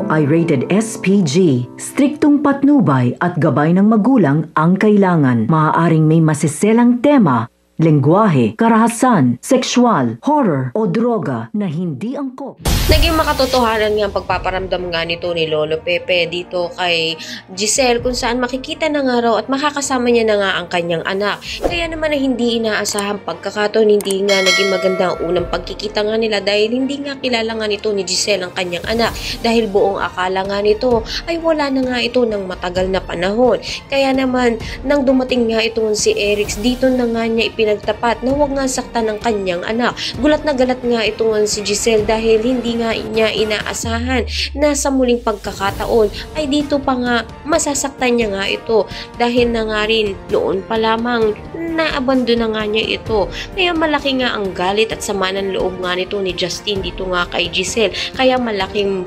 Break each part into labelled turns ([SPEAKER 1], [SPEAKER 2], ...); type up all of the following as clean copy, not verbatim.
[SPEAKER 1] ay rated SPG. Striktong patnubay at gabay ng magulang ang kailangan. Maaaring may masiselang tema, lengguwahe, karahasan, sexual, horror o droga na hindi angkop.
[SPEAKER 2] Naging makatotohanan nga ang pagpaparamdam nga nito ni Lolo Pepe dito kay Giselle kung saan makikita na nga raw at makakasama niya na nga ang kanyang anak. Kaya naman na hindi inaasahang pagkakataon, hindi nga naging maganda ang unang pagkikita nga nila dahil hindi nga kilala nga nito ni Giselle ang kanyang anak dahil buong akala nga nito ay wala na nga ito ng matagal na panahon. Kaya naman nang dumating nga itong si Eric, dito na nga niya nagtapat na huwag nga saktan ng kanyang anak. Gulat na galat nga ito nga si Giselle dahil hindi nga niya inaasahan na sa muling pagkakataon ay dito pa nga masasaktan niya nga ito dahil na nga rin noon pa lamang naabandon na nga niya ito. Kaya malaki nga ang galit at sama ng loob nga nito ni Justin dito nga kay Giselle. Kaya malaking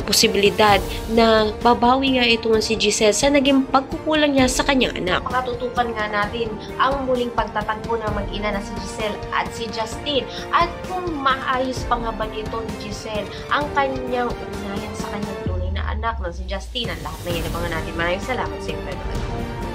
[SPEAKER 2] posibilidad na babawi nga ito si Giselle sa naging pagkukulang niya sa kanyang anak. Makatutukan nga natin ang muling pagtatagpo ng mag-ina na si Giselle at si Justin at kung maayos pa nga ba nito ni Giselle ang kanyang ugnayan sa kanyang tunay na anak na si Justin. Ang lahat na yan abangan natin. Maraming salamat sa inyo.